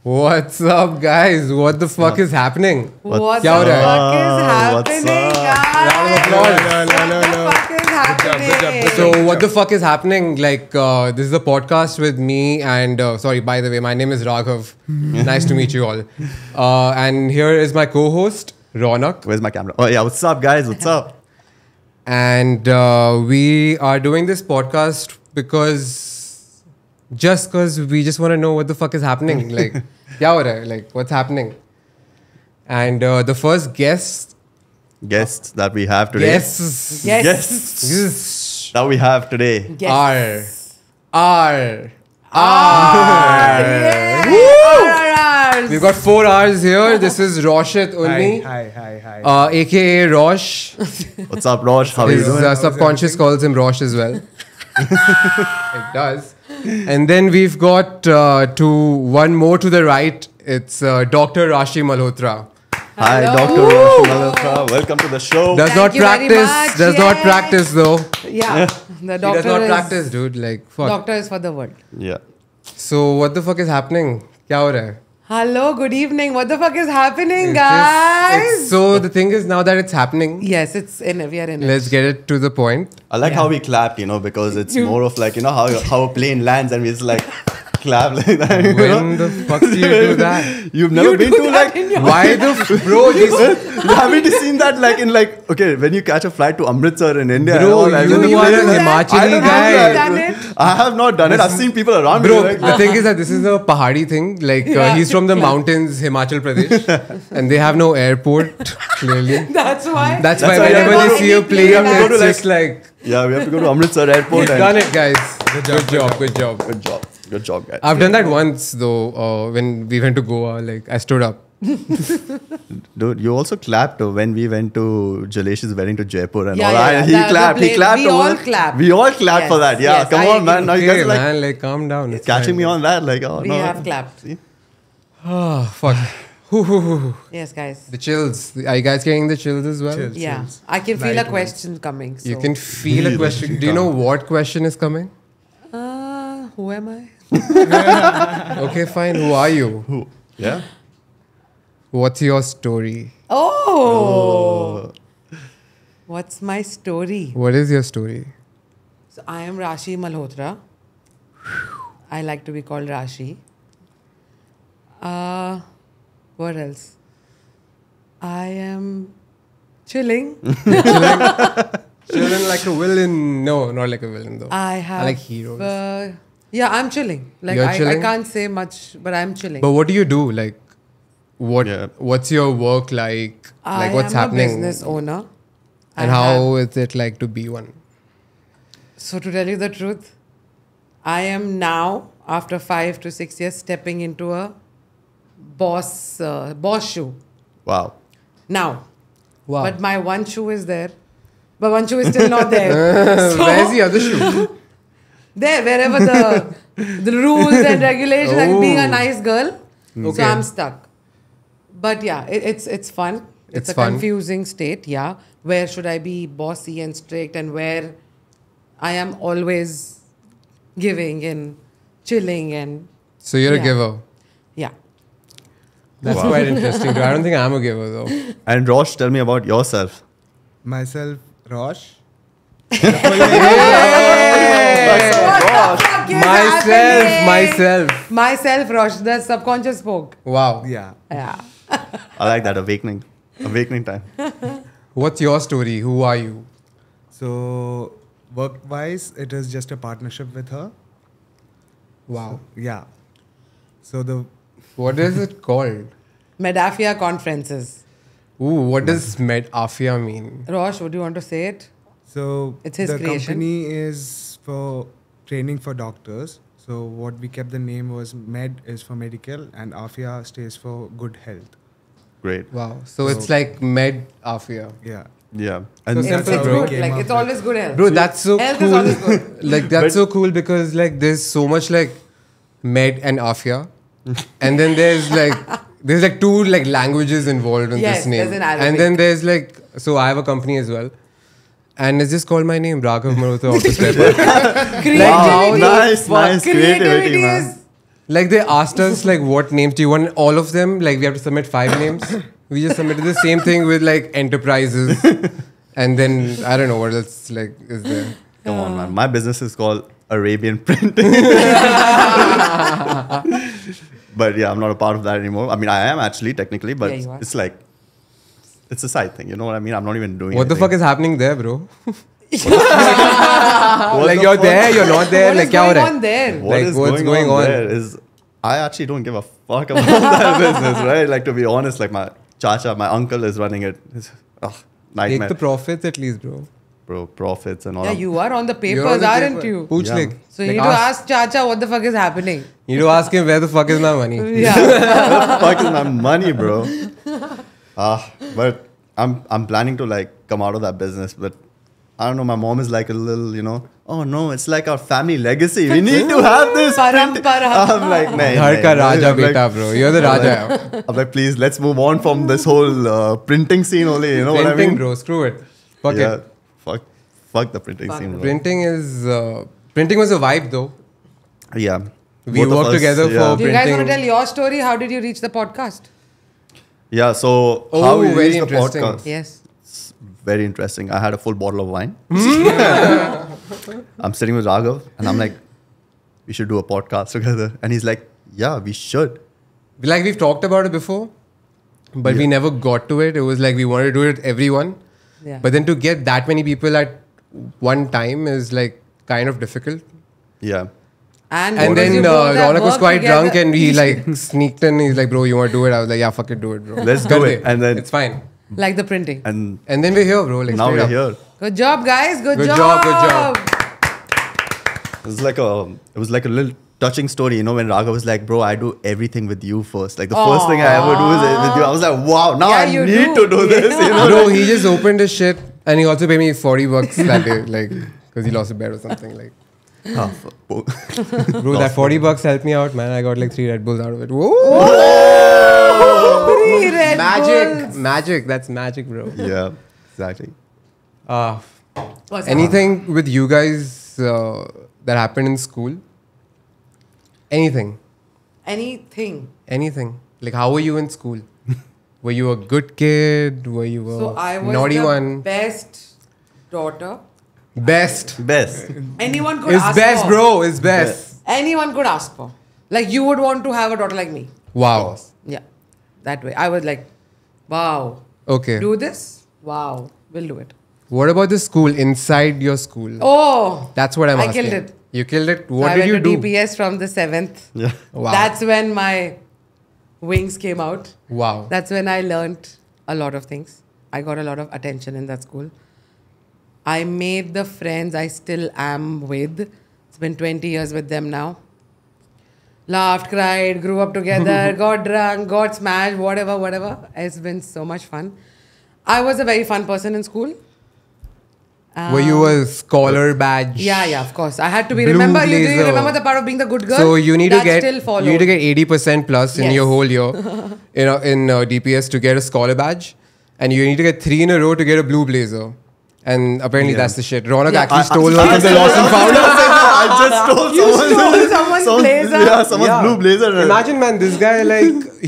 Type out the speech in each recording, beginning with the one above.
What's up, guys? What the fuck is happening? What the क्या हो रहा है? fuck is happening, guys? Round of applause. What the fuck is happening? So, what the fuck is happening? This is a podcast with me, and sorry, by the way, my name is Raghav. Nice to meet you all. And here is my co-host, Ronak. Where's my camera? Oh, yeah. What's up, guys? What's up? And we are doing this podcast because we just want to know what the fuck is happening. Like, kya ho raha hai? Like, what's happening? And the first guests That we have today. Yes. That we have today. We've got 4 R's here. This is Roshith, Unni. Hi. AKA Rosh. What's up, Rosh? How are you His doing? subconscious calls him Rosh as well. It does. And then we've got one more to the right. It's Dr. Rashi Malhotra. Hi, Hello. Dr. Rosh Malhotra. Welcome to the show. Does Thank not you very practice. much. Does not Yay. practice though. Yeah. The He doctor does not is, practice, dude. Like, fuck. Doctor is for the world. Yeah. So what the fuck is happening? Kya ho raha hai? Hello, good evening. What the fuck is happening, It's guys? so the thing is now that it's happening, Yes, we are in let's it. get it to the point. I like Yeah. how we clap, because it's more of like, how a plane lands and we just like clap like that. you know? When the fuck do you do that? You've never been to like, Why the bro? These you haven't seen that okay, when you catch a flight to Amritsar in India. and Bro, all, like, you in the are plane, a like, Himachali I don't guy. have Done that. it? I have not done it. I've seen people around Bro, me. Like, the thing is that this is a Pahadi thing. Like, Yeah. he's from the mountains, Himachal Pradesh, and they have no airport, clearly. That's why. That's why why whenever we they see a have plane, to go to, it's like- just like, yeah, we have to go to Amritsar airport. you've done it, guys. Good job. Good job, guys. I've done that once, though, when we went to Goa. Like, I stood up. Dude, you also clapped when we went to Jalesh's wedding to Jaipur and Yeah, all yeah, that. yeah. He clapped. The He clapped. we all over- clapped. We all clapped for Yes, that. Yeah, yes, come I on, man. agree. Now you guys Okay, are like man, like, calm down. It's catching fine. me on that. Like, oh we no. have clapped. See? Oh, fuck. Hoo. Yes, guys. The chills. Are you guys getting the chills as well? Chills. Yeah. I can feel a Light question coming. So. You can feel a question. Do you know what question is coming? Who am I? Okay, fine. Who are you? Who? Yeah. What's your story? Oh. What's my story? What is your story? So I am Rashi Malhotra. I like to be called Rashi. What else? I am chilling. Children like a villain. No, not like a villain though. I have. like heroes. Yeah, I'm chilling. Like You're I chilling? can't say much, but I'm chilling. But what do you do? Like, Yeah. what's your work like? Like, what's I am happening? a business owner. And how is it like to be one? So to tell you the truth, I am now, after 5 to 6 years, stepping into a boss shoe. Wow. Now. Wow. But my one shoe is there. But one shoe is still not there. So, Where's the other shoe? there, wherever the rules and regulations, like being a nice girl. So Okay. I'm stuck. But yeah, it's fun. It's a fun. confusing state, yeah. Where should I be bossy and strict, and where I am always giving and chilling and So you're a Yeah. giver. yeah. That's Wow. quite interesting. I don't think I'm a giver though. And Rosh, tell me about yourself. Myself, Rosh. Fuck is happening? Myself, Rosh, the subconscious spoke. Wow. Yeah. Yeah. I like that awakening time. What's your story? Who are you? So, work-wise, it is just a partnership with her. Wow. Yeah. So What is it called? Medafia conferences. Ooh, what does Med-Afia mean? Rosh, would you want to say it? It's his the creation. company is for training for doctors. So what we kept the name was Med is for medical and Afia stays for good health. Great. Wow. So it's like Med-Afia. Yeah. Yeah. So And simple, It's bro. good. Like, it's always good health. Bro, that's so Health cool. is always good. Like, that's so cool because like there's so much like Med and Afia. And then there's like 2 like languages involved in Yes, this name. there's an Arabic. And then there's like, so I have a company as well. And it's just called my name, Raghav Malhotra Office Stepper. Creativity. Wow, nice Creativity creativity, man. is Like they asked us like what names do you want? All of them, like we have to submit 5 names. We just submitted the same thing with like enterprises, and then I don't know what else like is there. Come on, man. My business is called Arabian Printing. But yeah, I'm not a part of that anymore. I mean, I am actually technically, but Yeah, you are. it's like it's a side thing. You know what I mean? I'm not even doing. What the anything. fuck is happening there, bro? What Like the you're fuck? there, you're not there. What Like is kya ho going raha hai? on there? What Like, is what's going going on on? there is I actually don't give a fuck about that business, right? Like to be honest, like my chacha, my uncle is running it. It's, Take nightmare, the profits at least, bro. bro. Profits and all. Yeah, of- you are on the You're papers, on the aren't paper. you? Pooch Yeah. like. So you like need to ask Chacha what the fuck is happening. You need to ask him where the fuck is my money. Yeah. Where the fuck is my money, bro? But I'm planning to like come out of that business, but I don't know. My mom is like a little, you know. Oh no, it's like our family legacy. We need to have this. Parampara. I'm like, nah, Ghar ka raja I'm like- beta, bro. You're the raja. I'm like, please, let's move on from this whole printing scene only. You know what I Printing, mean? bro. Screw it. Fuck yeah, it. fuck the printing Fuck scene, bro. Printing is printing was a vibe though. Yeah, We Both of worked us, together yeah. for Do you guys want to printing. tell your story? How did you reach the podcast? Yeah, so Oh, how we very reached the interesting. podcast? Yes. It's very interesting. I had a full bottle of wine. I'm sitting with Raghav, and I'm like, we should do a podcast together. And he's like, yeah, we should. Like we've talked about it before, but we Yeah. never got to it. It was like we wanted to do it with everyone, Yeah. but then to get that many people at one time is like kind of difficult. Yeah. And because then you both have Ronak was worked quite together- drunk and he like sneaked in. He's like, bro, you want to do it? I was like, yeah, fuck it, do it, bro. Let's Kar do de. it. And then it's fine. Like the printing. and And then we're here, bro. Like now straight we're up. here. Good job, guys. Good Good job. job, good job. It was like a little touching story, you know, when Raghav was like, bro, I do everything with you first. Like the first thing I ever do is with you. I was like, wow, now Yeah, I you need do. to do this. You know? Bro, he just opened his shit and he also paid me $40 that day, like, because he lost a bet or something. Like, Ah, fuck. bro, that $40 helped me out, man. I got like 3 Red Bulls out of it. Whoa! Three Red Magic, Bulls. magic. That's magic, bro. Yeah, exactly. What's Anything with you guys that happened in school? Anything. Anything. Like, how were you in school? Were you a good kid? Were you a So I was naughty the one? best daughter. Best. Best. Anyone could It's ask best, for. bro. It's best. Anyone could ask for. Like you would want to have a daughter like me. Wow. Yeah. That way. I was like, wow. Okay. Do this? Wow. We'll do it. What about the school, inside your school? Oh. That's what I'm I asking. killed it. You killed it? So What I did you went do? to DPS from the 7th. Yeah. Wow. That's when my wings came out. Wow. That's when I learned a lot of things. I got a lot of attention in that school. I made the friends I still am with. It's been 20 years with them now. Laughed, cried, grew up together, got drunk, got smashed, whatever. It's been so much fun. I was a very fun person in school. Were you a scholar badge? Yeah, of course. I had to be. Blue Remember, do you blazer. remember the part of being the good girl? So you need to That get still followed. you need to get 80% plus in Yes. your whole year, in DPS to get a scholar badge, and you need to get 3 in a row to get a blue blazer. And apparently Yeah. that's the shit. Ronak Yeah. actually stole one from the lost and found. I just stole You stole someone's blazer? Yeah, someone's blue blazer. Imagine, man, this guy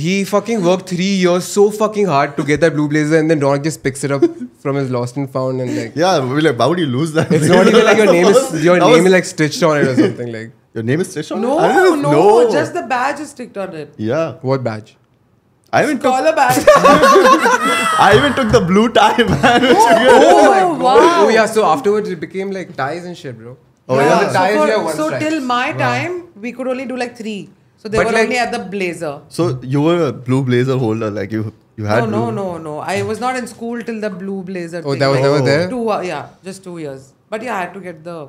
he fucking worked 3 years so fucking hard to get that blue blazer, and then Ronak just picks it up from his lost and found, and like Yeah, we're like, why would you lose that? it's not even like your name is That was- like stitched on it or something like. Your name is Trish? No, just the badge is sticked on it. Yeah. What badge? I even took Collar badge. I even took the blue tie, man. Oh, wow. Oh yeah, so afterwards it became like ties and shit, bro. Oh, Yeah. yeah. The ties, So, yeah, one so stripe. till my time, we could only do like 3. So they But were like- only at the blazer. So you were a blue blazer holder, like you had blue. No. I was not in school till the blue blazer. Oh, thing. that was Like, never there? 2, yeah, just 2 years. But yeah, I had to get the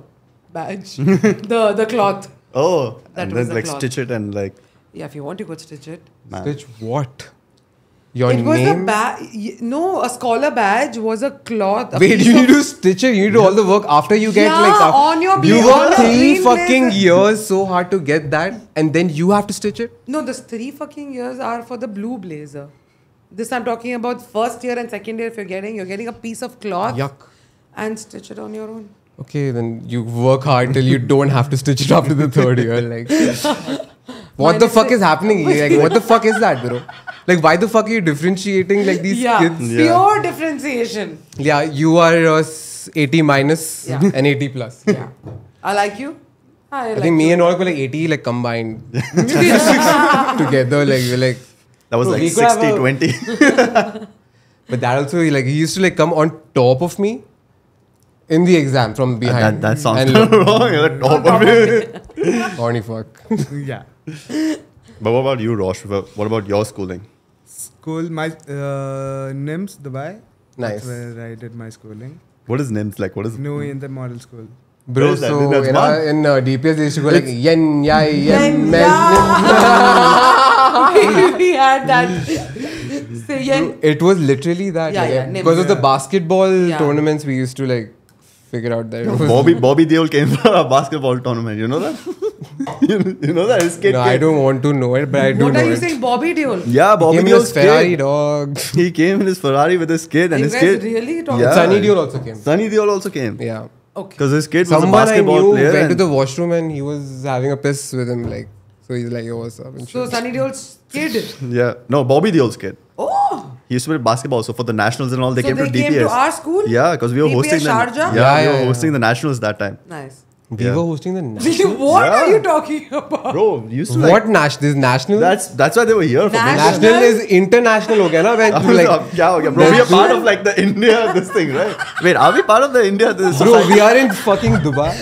badge, the cloth. Oh, That and was then the like cloth. stitch it and like. Yeah, if you want, you could stitch it. Man. Stitch what? Your It was name? a badge. No, a scholar badge was a cloth. a Wait, piece you need of- to stitch it. You need to do all the work after you get Yeah, like. on your you blazer, work on a 3 green fucking blazer. years so hard to get that, and then you have to stitch it. No, the 3 fucking years are for the blue blazer. This I'm talking about first year and second year. If you're getting a piece of cloth Yuck. and stitch it on your own. Okay, then you work hard till you don't have to stitch it after the 3rd year. Like, What the Minus fuck six. is happening? Like, what the fuck is that, bro? Like, why the fuck are you differentiating like these Yeah, kids? pure differentiation. Yeah, you are 80 minus Yeah. and 80 plus. Yeah. I like you. I I think me and Ork were like 80 like combined together. Like we're like, That was Bro, like we could have 60, a- 20. but that also like he used to like come on top of me in the exam from behind. That sounds and wrong. You're at top of it. horny fuck. Yeah. But what about you, Rosh? What about your schooling? School, my NIMS, Dubai. Nice. That's where I did my schooling. What is NIMS like? What is No, in the model school. Where Bro, is that? so That's in one. DPS they used to go like yen, yai, yen, Yen, men. we had that. Say yen. It was literally that. Yeah, like, yeah, because of the yeah. basketball Yeah. tournaments, we used to like figure out that. It was, Bobby Deol came for a basketball tournament. You know that? you know that? His kid no, came. I don't want to know it, but I do What know are you it. saying, Bobby Deol? Yeah, Bobby Came in his Deol's Ferrari, kid. dog. He came in his Ferrari with his kid, and You his guys kid. really talking? Yeah. Sunny Deol also came. Sunny Deol also came. Yeah. Okay. Because his kid was a Someone I basketball knew player. went to and- the washroom and he was having a piss with him, like. So he's like, yo, what's up? And So shit. Sunny Deol's kid. Yeah. No, Bobby Deol's kid. Oh. He used to play basketball. So for the nationals and all, they So came they to came DPS. to our school? Yeah, because we were DPS hosting the Sharjah? Yeah, we Yeah, were yeah, hosting the nationals that time. Nice. We Yeah. were hosting the national. What Yeah. are you talking about? Bro, you used to What national? This national? That's why they were here for me. National- National is international ho gaya na when you like. क्या हो गया? Bro, we are part of like the India this thing, right? Wait, are we part of the India this Bro, we are in fucking Dubai.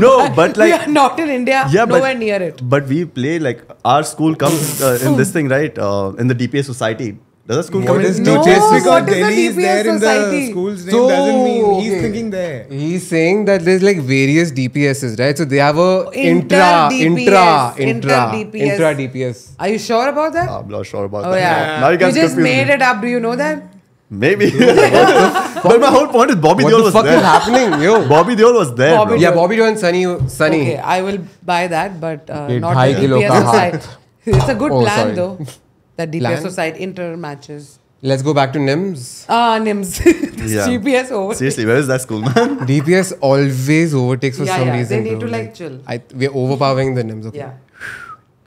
No, but We like are not in India. Yeah, but- nowhere near it. but we play like our school comes in this thing, right? In the DPS society. Does the school come What in? is No, DPS? Just because what is the Delhi is DPS there in society? the school's name So, doesn't mean he's okay. thinking there. He's saying that there's like various DPSs, right? So they have a Inter-DPS. intra Inter-DPS. DPS. Are you sure about that? I'm not sure about Oh that. yeah. Now you guys just confuse made me. it up. Do you know that? Maybe. But my whole point is Bobby What Deol the was fuck there. is happening, yo? Bobby Deol was there. Bobby bro. Yeah, Bobby Deol and Sunny. Okay, I will buy that, but Ye not 2.5 the kilo DPS ka society. It's a good Oh, plan sorry. though. That DPS Plan? society inter matches. Let's go back to NIMS. NIMS. Yeah. GPS over. Seriously, where is that school, man? DPS always overtakes for Yeah, some yeah. reason. They need bro. to like chill. We're overpowering the NIMS. Okay. Yeah.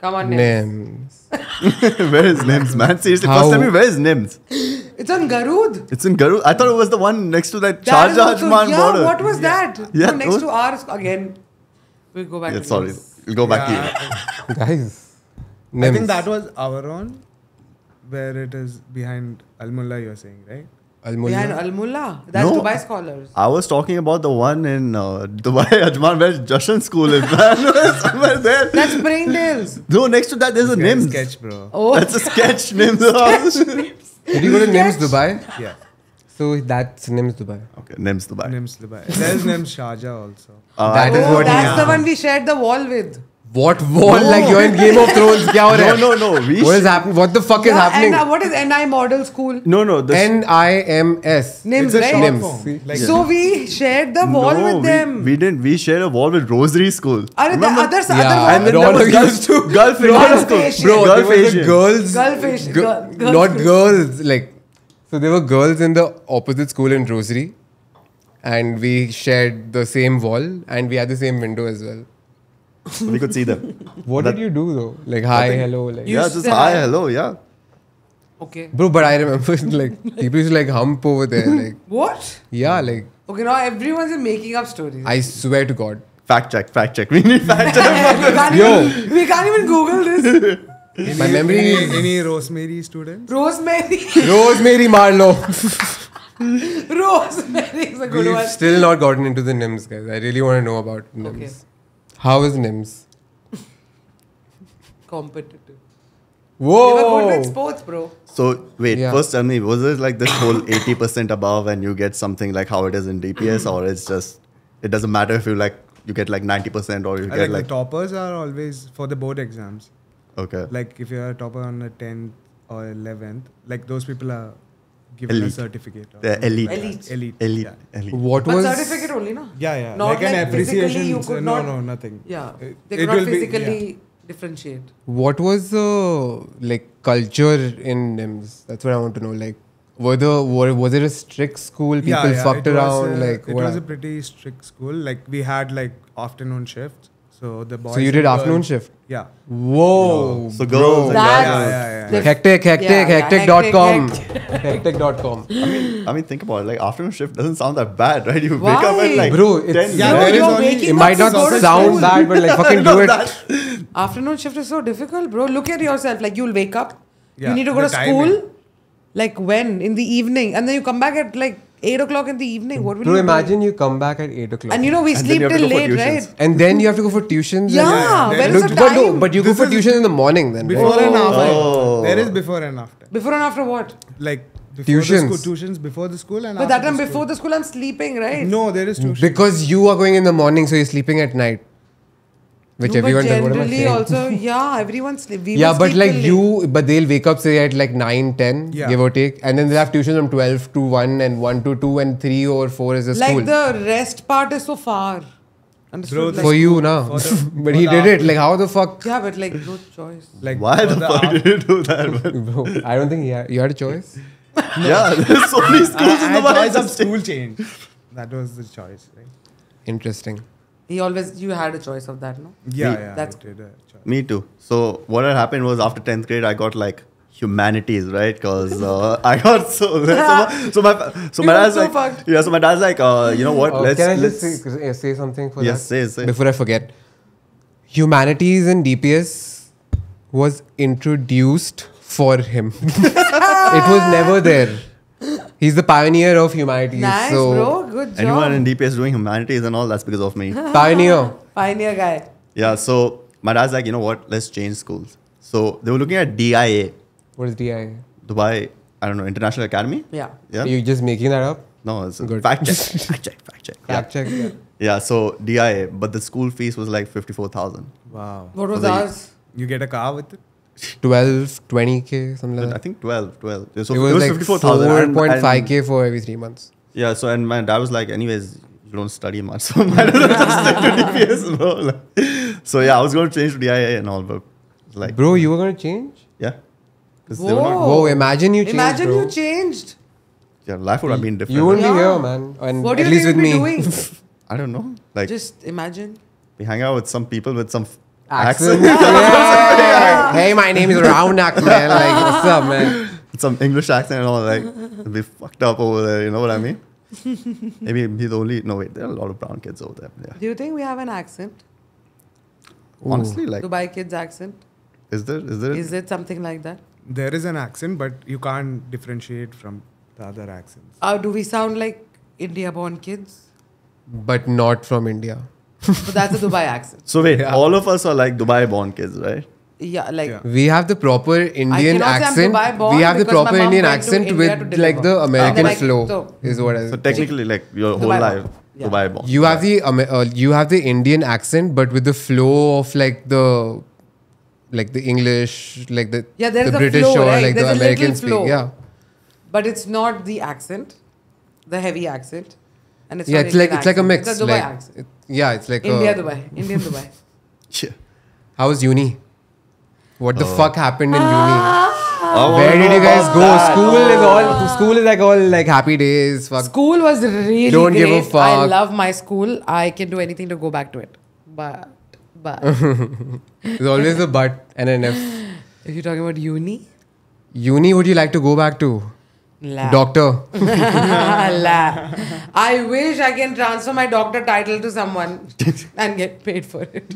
Come on, NIMS. NIMS. Where is NIMS, man? Seriously, How- first tell me where is NIMS? It's on Garud. It's in Garu. I thought it was the one next to that That is Sharjah also- Ajman yeah, border. what was that? Yeah, No, next what? to ours again. We'll go back Yeah, to sorry. NIMS. We'll go back to you. Guys. I NIMS. think that was our own, where it is behind Al Mullah, you're saying, right? Behind Al-Mullah. Al Mullah. That's No. Dubai Scholars. I was talking about the one in Dubai Ajman where Jashan school is, man. Somewhere there. That's Braindales. No, next to that there's a This guy is NIMS. Sketch, bro. Oh, That's a sketch NIMS. Did you go to NIMS Dubai? Yeah. So that's NIMS Dubai. Okay, NIMS Dubai. NIMS Dubai. There's NIMS Sharjah also. That is oh what that's he the one we shared the wall with. What wall? Like you're in Game of Thrones. Kya ho raha hai? No. What is happening? What the fuck is happening? And what is NI Model School? No. NIMS. NIMS, It's a right? short NIMS. form. See? Like, So we shared the wall with them. We didn't. We shared a wall with Rosary School. Are the Remember? other Yeah, wall? And then Ron there was used to- Gulf Asian Gulf school. Asian. Bro, Gulf there was Asian. the girls. Gulf Asian. Gulf Not Asian. girls. Like, so there were girls in the opposite school in Rosary, and we shared the same wall, and we had the same window as well. So we could see them. What That- did you do though? Like, hi, Nothing. hello, like. You Yeah, used to just say hi, hi. hello, yeah. Okay. Bro, but I remember like people used to like hump over there, like What? yeah, like Okay, now everyone's making up stories. I swear to God. Fact check. We need fact check. We can't even Google this. My memory Any Rosemary students? Rosemary. Rosemary Marlowe. Rosemary is a good We've one. still not gotten into the NIMS, guys. I really want to know about NIMS. Okay. How is NIMS? Competitive. Whoa! They were good with sports, bro. So wait, Yeah. first tell me, was it like this whole 80% above and you get something like how it is in DPS, or it's just it doesn't matter if you get like 90% or you I get like like the toppers are always for the board exams. okay. Like if you're a topper on a 10th or 11th, like those people are given a Elite. certificate. or They're something. elite. Elite. Elite. Yeah. Elite. What But was certificate only, na? Yeah. Not like an like physically appreciation. you could no, not- nothing. Yeah. It They could will not be- physically differentiate. what was the like culture in NIMS? That's what I want to know. Like, was it a strict school? People fucked it was around. a- like, it what? was a pretty strict school. Like we had like afternoon shifts, So the boys. So you and did girls- afternoon shift? Yeah. Whoa. So girls and That's- guys. Yeah. Hectic, hectic.com. Hectic.com. I mean, think about it. Like afternoon shift doesn't sound that bad, right? You Why? wake up at like Bro, it's- 10. Yeah, Bro, there is you're only- waking It up might to not go to sound school. bad, but like fucking do it. Afternoon shift is so difficult, bro. Look at yourself. Like you'll wake up. Yeah, You need to go the to school. timing. Like when? In the evening. And then you come back at like 8 o'clock in the evening. What will Bro, you imagine you come back at 8 o'clock. do? And you know, we And then sleep you have to till go for late, tuitions. right? And then you have to go for tuitions. Yeah, yeah, where yeah. is the time? But you go This for is tuition in the morning then. Before Right? and after. Oh. There is before and after. Before and after what? Like before Tuitions. the school, tuitions before the school and But after that time the before the school, I'm sleeping, right? No, there is tuition. Because you are going in the morning, so you're sleeping at night. Which No, everyone but does. What am I generally saying? also, yeah, everyone sleep. We Yeah, will but sleep like till late. you, but they'll wake up say at like 9, 10, Yeah. give or take. And then they'll have tuition from 12 to 1 and 1 to 2 and 3 or 4 is the Like school. the rest part is so far. Understood? Bro, Like, For you now. for the- But for he the did it. afternoon. Like how the fuck? yeah, but like no choice. Like Why for the fuck did you do that? man? Bro, I don't think you had a choice. Yeah, there's so many schools in the I had world. some school change. That was the choice, right? Interesting. You had a choice of that, no? Yeah, Me- yeah. That's- I did a choice. Me too. So what had happened was after 10th grade, I got like humanities, right? Because I got so my You dad's got so like fucked. yeah, so my dad's like you know what? Can I let's just say something for yes, that? say. Before I forget. Humanities in DPS was introduced for him. It was never there. He's the pioneer of humanities. Nice, so bro. Good job. Anyone in DPS doing humanities and all, that's because of me. Pioneer. Pioneer guy. Yeah, so my dad's like, you know what? Let's change schools. So they were looking at DIA, What is DI? Dubai, I don't know, International Academy. Yeah. Yeah. Are you just making that up? No, it's a Good. fact check. Fact check. Yeah. Fact check. Yeah. Yeah, so DIA, but the school fees was like 54,000. Wow. What was So they- ours? You get a car with it? 12, 20k, something like I that. think 12. So It was like 54,000. and- 4.5k for every 3 months. Yeah, so and my dad was like, anyways, you don't study much, so might as well just stick to DPS, bro. Like, so yeah, I was going to change to DIA and all, but like, Bro, you were gonna change? yeah. Because they were not, Whoa. Whoa, imagine you changed, Imagine bro. you changed. yeah, life would have been different. You wouldn't Yeah. be here, man. And What do at you least think with you'd me. be doing? I don't know. Like, Just imagine. we hang out with some people with some Accent. accent. Yeah. Hey, my name is Raunak, man. Like, what's up, man? With some English accent and all, like, it'd be fucked up over there, you know what I mean? Maybe he's the only, no wait, there are a lot of brown kids over there. Yeah. Do you think we have an accent? Honestly, like, Dubai kids accent? is there? Is it something like that? There is an accent, but you can't differentiate from the other accents. Do we sound like India born kids? But not from India. But that's a Dubai accent. So wait, Yeah. all of us are like Dubai-born kids, right? Yeah, like Yeah. We have the proper Indian cannot say I'm accent. Dubai-born We have the because my proper mom Indian went to accent India to with like deliver. the American Like, flow. so- Is what I. So technically, like your whole Dubai-born. life, Yeah. Dubai-born. You have the Indian accent, but with the flow of like the English, like the Yeah, there's the a British flow, or right? like There's the a little American speak. flow. Yeah, but it's not the accent, the heavy accent. And it's yeah. not It's like Indian a accent. mix. It's a Dubai like, accent. yeah, it's like India, a, Dubai. Indian Dubai. Yeah. How was uni? What the Oh. fuck happened in uni? I wanna Where did know you guys about go? that. School is like all like happy days. Fuck. School was really Don't great. give a fuck. I love my school. I can do anything to go back to it. But There's always a but and an if. if you're talking about uni, Uni, would you like to go back to? la. Doctor. La. I wish I can transfer my doctor title to someone and get paid for it.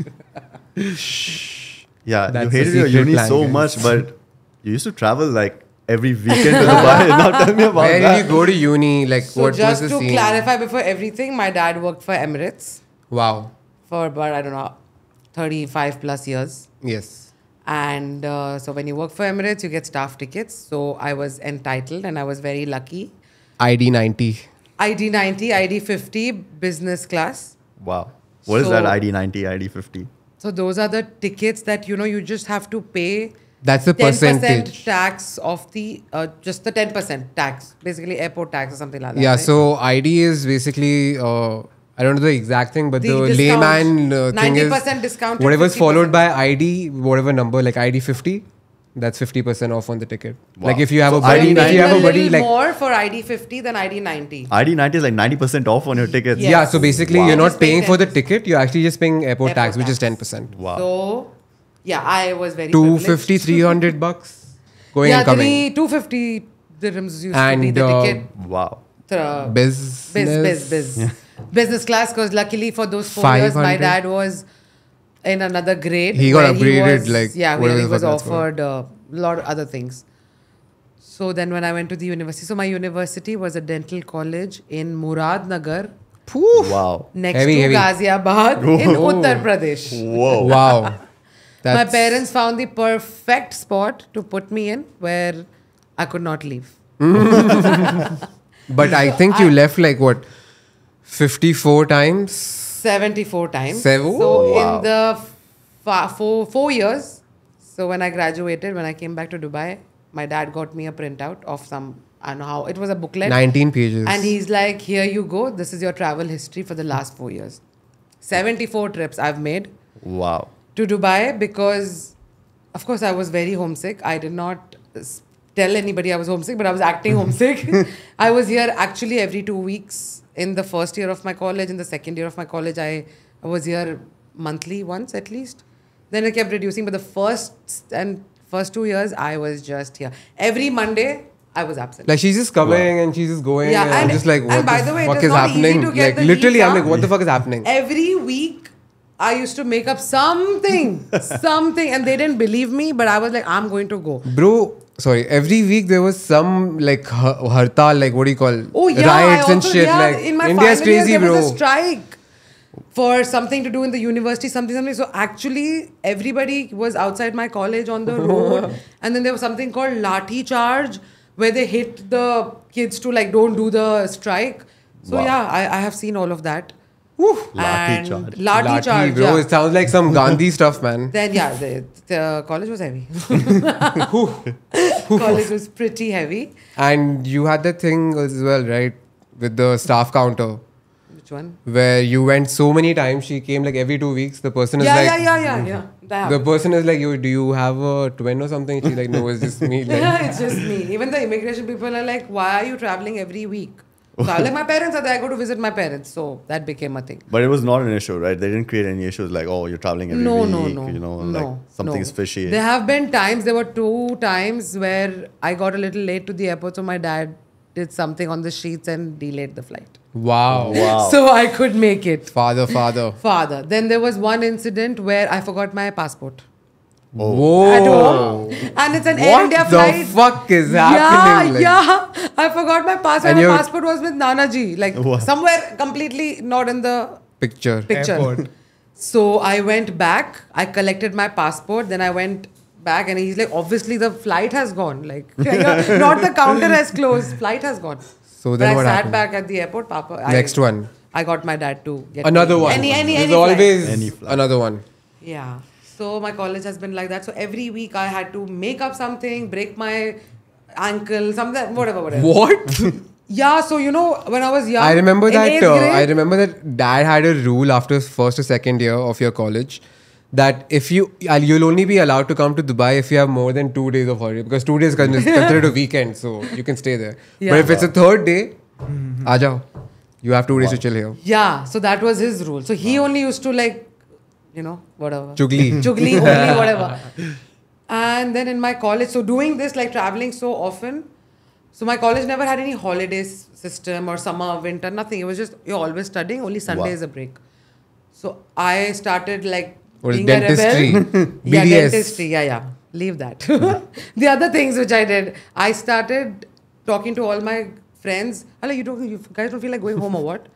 Yeah, That's you the hated your secret uni plan, so guys. much, but you used to travel like every weekend to Dubai. Now tell me about Where that. did you go to uni? Like, So what just was to the scene? clarify before everything, my dad worked for Emirates Wow. for about, I don't know, 35 plus years. Yes. And so when you work for Emirates, you get staff tickets. So I was entitled and I was very lucky. ID 90. ID 90, ID 50, business class. Wow. What is So- that ID 90, ID 50? So those are the tickets that, you just have to pay That's the 10% percentage. tax of the, just the 10% tax, basically airport tax or something like that. Yeah, right? so ID is basically, I don't know the exact thing, but The the discount, layman thing is 90% discount. whatever's followed by ID, whatever number, like ID 50, that's 50% off on the ticket. Wow. Like if you have So a buddy, ID if you have a buddy little like more for ID 50 than ID 90. ID 90 is like 90% off on your tickets. Yes. yeah, so basically Wow. you're not Just pay paying for the 10%. ticket, you're actually just paying airport tax, Airport which is tax. 10%. Wow. So, yeah, I was very 250, 300 bucks going yeah, and coming. 250 dirhams used to be And, the ticket. Wow. Business. Business class, because luckily for those 4 years, my 500. dad was in another grade. He got where upgraded, was- like, yeah, whatever where he the was fuck that's called. offered a lot of other things. So then when I went to the university, so my university was a dental college in Muradnagar, Wow. next Heavy, to heavy. Ghaziabad in Uttar Pradesh. Whoa. Wow. My That's- parents found the perfect spot to put me in where I could not leave. But I think you left like what, 54 times? 74 times. Seven? So Wow. in the 4 years, so when I graduated, when I came back to Dubai, my dad got me a printout of some, I don't know how, it was a booklet. 19 pages. And he's like, here you go. This is your travel history for the last 4 years. 74 trips I've made Wow. to Dubai because, of course, I was very homesick. I did not tell anybody I was homesick, but I was acting homesick. I was here actually every 2 weeks in the first year of my college. In the second year of my college, I was here monthly once at least. Then I kept reducing, but the first 2 years, I was just here. Every Monday, I was absent. Like she's just coming and she's just going Yeah, and I'm and- just like, and what by the the way, it fuck is is not easy happening? to get Like the literally, I'm visa. like, what the fuck is happening? Every week, I used to make up something, and they didn't believe me, but I was like, I'm going to go. Bro, sorry, every week there was some like hartal, like what do you call? Oh yeah, riots I and also, shit. yeah, Like in my India's final year, crazy, there bro. was a strike for something to do in the university, something. So actually, everybody was outside my college on the road, and then there was something called lathi charge, where they hit the kids to like don't do the strike. So Wow. yeah, I have seen all of that. Lathi And charge. Lathi charge, bro. yeah. It sounds like some Gandhi stuff, man. Then yeah, the college was heavy. College was pretty heavy. And you had that thing as well, right? With the staff counter. Which one? Where you went so many times, she came like every 2 weeks. The person is Yeah, like, yeah. That the happened. person is like, do you have a twin or something? She's like, no, it's just me. Like, It's just me. Even the immigration people are like, why are you traveling every week? So I'm like, my parents are there. I go to visit my parents. So that became a thing. But it was not an issue, right? They didn't create any issues like, oh, you're traveling every No, week. no. You know, no, like something's no. fishy. There have been times, there were 2 times where I got a little late to the airport. So my dad did something on the sheets and delayed the flight. wow. Wow. So I could make it. Father. Then there was one incident where I forgot my passport. Whoa. At home. And it's an Air India What the flight. fuck is happening? Like, Yeah. I forgot my passport. And My you're- passport was with Nanaji. Like What? somewhere completely not in the Picture. picture. Airport. So I went back. I collected my passport. Then I went back and he's like, obviously the flight has gone. Like, not the counter has closed. Flight has gone. So But then I what sat happened? back at the airport. Papa. Next one. I got my dad to get Another me. one. Any There's flight. always Any flight. another one. Yeah. So my college has been like that. So every week I had to make up something, break my ankle, something, whatever. What? Yeah. So when I was young, I remember in that. 8th grade, I remember that dad had a rule after first or second year of your college that if you'll only be allowed to come to Dubai if you have more than 2 days of holiday, because 2 days is considered a weekend, so you can stay there. Yeah. But if it's a third day, aajao. You have 2 days to chill here. Yeah. So that was his rule. So he only used to whatever. Chugli. Chugli, only whatever. And then in my college, so doing this, like traveling so often. So my college never had any holidays system or summer, winter, nothing. It was just, you're always studying, only Sunday Wow. is a break. So I started like What is being a dentistry? rebel. Yeah, BDS. dentistry. Yeah. Leave that. The other things which I did, I started talking to all my friends. Hello, you guys don't feel like going home or what?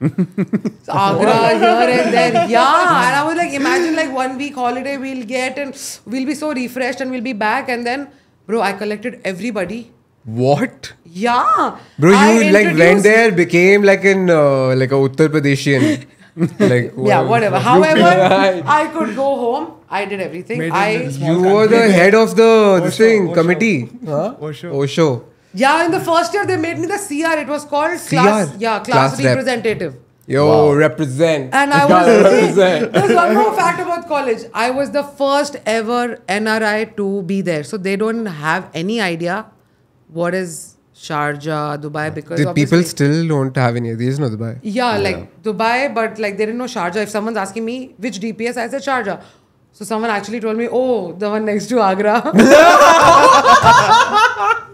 So Agra, here and there. Yeah. And I was like, imagine like 1 week holiday we'll get and we'll be so refreshed and we'll be back. And then, bro, I collected everybody. What? Yeah. Bro, I you like went introduced- there, became like an like a Uttar Pradeshian. Like Yeah, whatever. UP. However, Right. I could go home. I did everything. Made in the small You were the country. head of the this Osho, thing Osho. committee. Huh? Osho. Osho. Yeah, in the first year they made me the CR. It was called CR? class Class rep. representative. Yo, Wow. represent. And I Gotta was represent. there's one more fact about college. I was the first ever NRI to be there. So they don't have any idea what is Sharjah, Dubai, because The people obviously- still don't have any of these, no, Dubai. Yeah, like Dubai, but like they didn't know Sharjah. If someone's asking me which DPS, I said Sharjah. So someone actually told me, oh, the one next to Agra.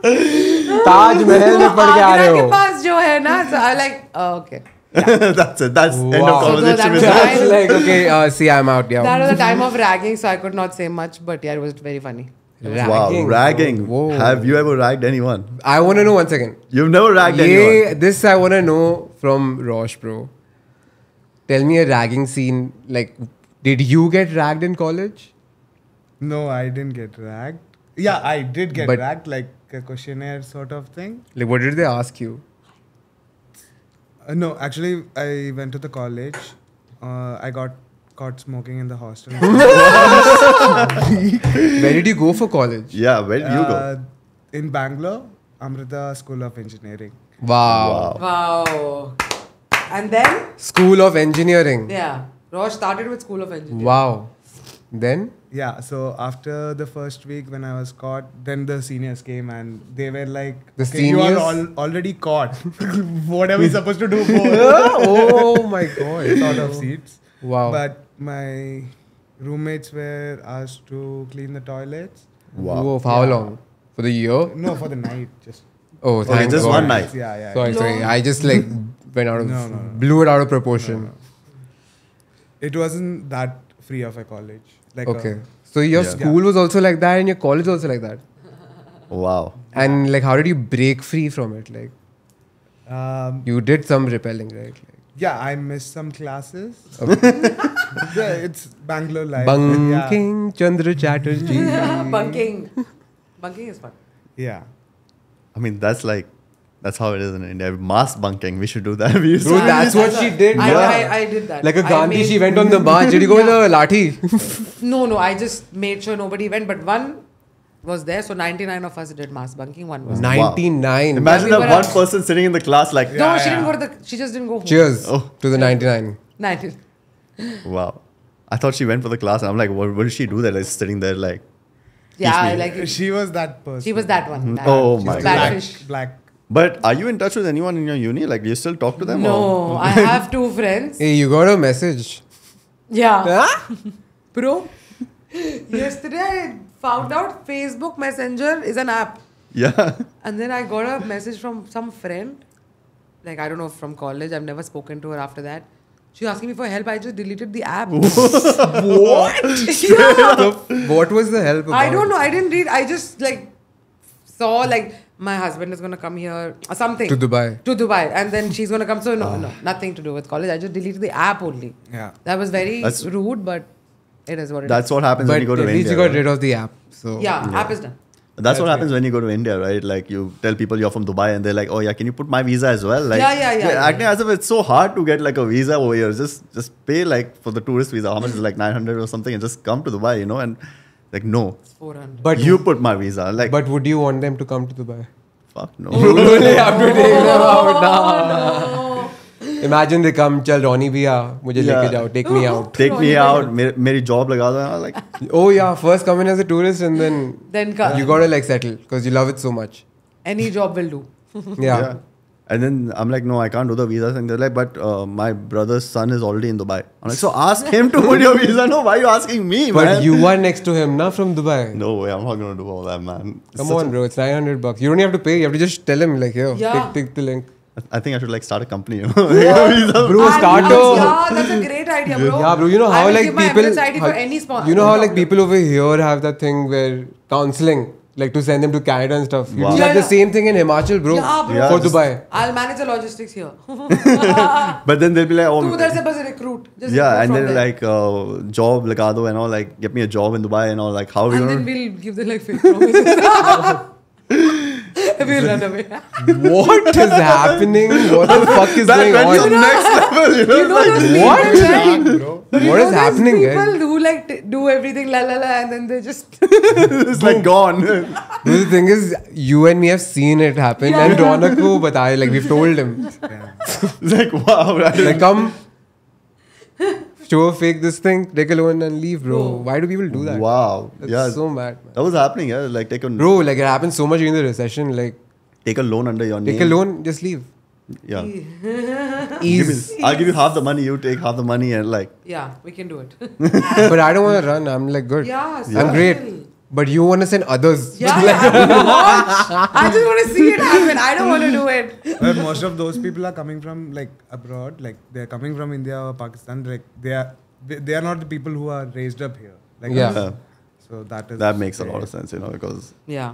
Taj Mahal में पढ़ के आ रहे Agra के हो. पास जो है ना, so I like, oh, okay. That's it. That's end Wow. of So conversation that with was that. That's like, okay, see, I'm out, yeah. That was the time of ragging, so I could not say much, but yeah, it was very funny. Wow, ragging. Whoa. Have you ever ragged anyone? I want to know one second. You've never ragged anyone. This I want to know from Rosh, bro. Tell me a ragging scene. Like, did you get ragged in college? No, I didn't get ragged. Yeah, I did get But- ragged, like a questionnaire sort of thing. Like, what did they ask you? No, actually, I went to the college. I got caught smoking in the hostel. Where did you go for college? Yeah, where did you go? In Bangalore, Amrita School of Engineering. Wow. Wow. And then, School of Engineering. yeah, Rosh started with School of Engineering. Wow. Then? Yeah, so after the first week when I was caught, then the seniors came and they were like, The okay, you are seniors? already caught. What are we supposed to do more? Oh my god. Sort of seats. Wow. But my roommates were asked to clean the toilets. Wow. Whoa, for how long? For the year? No, for the night. Just Oh, Okay, thank just God. one night. yeah. Sorry. I just like went out of, No. blew it out of proportion. It wasn't that free of a college. Like Okay. So your Yeah. school was also like that and your college also like that. Wow. And like, how did you break free from it? Like, you did some repelling, right? Like, yeah, I missed some classes. Yeah, it's Bangalore life. bunking Chandra Chatterjee. Bunking. Bunking is fun. Yeah. I mean, that's how it is in India. Mass bunking. We should do that. We used Bro, to- that's what she did. I did that. Like a I Gandhi, made- she went on the march. Did you go with the lathi? No, I just made sure nobody went, but one was there. So 99 of us did mass bunking. One was. 99. Imagine Yeah, we that were one at- person sitting in the class like, No, she didn't go to the. She just didn't go home. Cheers Oh. to the 99. 19. wow. I thought she went for the class, and I'm like, what did she do there? Like sitting there, like, Yeah, me. like She was that person. she was that one. That Oh one. my Bad God. fish. Black. But are you in touch with anyone in your uni? Like, do you still talk to them? No, Or? I have two friends. Hey, you got a message. Yeah. Bro, yesterday I found out Facebook Messenger is an app. Yeah. And then I got a message from some friend, like I don't know, from college. I've never spoken to her after that. She was asking me for help. I just deleted the app. What? Yeah. What was the help about? I don't know. I didn't read. I just like saw like my husband is gonna come here or something. To Dubai. To Dubai. And then she's gonna come. So no, nothing to do with college. I just deleted the app only. Yeah. That was very That's- rude, but it is what it is. That's what happens But when you go to at least India. you got right? rid of the app. So Yeah, app is done. That's what happens when you go to India, right? Like you tell people you're from Dubai and they're like, oh yeah, can you put my visa as well? Like, Yeah. they're acting as if it's so hard to get like a visa over here. Just pay like for the tourist visa. How much is it, like 900 or something, and just come to Dubai, you know? And like, no, It's 400. But you put my visa. Like, But would you want them to come to Dubai? fuck no. You only have to take them out now. Imagine they come, chal Ronnie bhi aa, mujhe Yeah. leke jao, take me out. Take me out. मेरी job लगा दो. I'm like, Oh yeah, first come in as a tourist and then Then you gotta like settle because you love it so much. any job will do. Yeah. And then I'm like, no, I can't do the visa thing. They're like, but my brother's son is already in Dubai. I'm like, so ask him to put your visa. No, why are you asking me, But man? you are next to him, na, from Dubai. No way, I'm not gonna do all that, man. It's Come such on, bro. It's $900. You don't have to pay. You have to just tell him, like, here, Yeah. take the link. I think I should like start a company, you know? Bro, start a. Yeah, that's a great idea, bro. Yeah, bro. You know I how will like give my people. Emirates ID for any sponsor. You know how like people over here have that thing where counseling, like to send them to Canada and stuff. You Wow. do Yeah, like the yeah. same thing in Himachal, bro. Yeah, bro. Yeah, For just- Dubai. I'll manage the logistics here. But then they'll be like, oh, तू उधर से बस recruit. Just yeah, recruit and from then there. like job लगा दो and all, like get me a job in Dubai and all, like how are we And then gonna? we'll give them like fake promises. we'll run away. What is happening? What the fuck is going That went to on? next level, you know? You know Like, those people, what? right? bro. But you What know is those happening, people guys? who like do everything la la la and then they just it's like gone. The thing is, you and me have seen it happen, Yeah. and Ronak ko bataya, like we've told him, It's like, wow. like come, show fake this thing, take a loan and leave, bro. Bro. Why do people do that? Wow. That's Yeah. so mad, man. That was happening, yeah. Like, take Bro, like it happened so much during the recession. Like, a loan under your name. take a loan, just leave. Yeah. Ease. I'll give you half the money, you take half the money, and like, yeah, we can do it. But I don't want to run. I'm like good. Yeah, I'm great. But you want to send others. Yeah, I just want to see it happen. I don't want to do it. But most of those people are coming from like abroad, like they're coming from India or Pakistan. Like they are not the people who are raised up here. Like Yeah. us. So that is that makes a lot of sense, you know, because Yeah.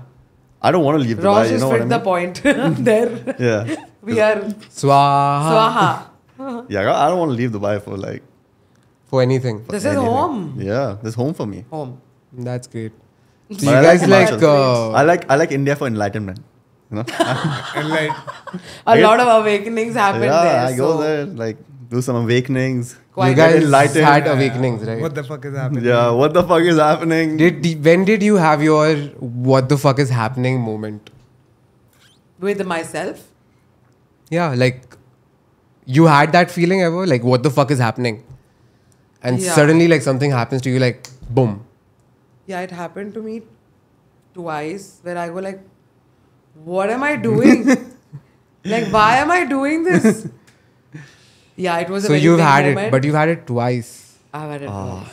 I don't want to leave Dubai, Rosh you has know what I fit the mean? point there. Yeah. We are Swaha. Swaha. Yeah, I don't want to leave Dubai for like, For anything. This is anything. home. Yeah, this is home for me. Home. That's great. So But you I guys like like, Himachal. I like India for enlightenment. You know? and like A lot of awakenings happen yeah, there. I go so there, like do some awakenings. you quite guys enlightened. had awakenings, right? what the fuck is happening? Yeah, what the fuck is happening? When did you have your what the fuck is happening moment? with myself. Yeah, like you had that feeling ever? Like what the fuck is happening? And Yeah. suddenly like something happens to you like boom. Yeah, it happened to me twice where I go like, what am I doing? Like, why am I doing this? Yeah, it was a So very you've big had moment. it, but you've had it twice. I've had it twice.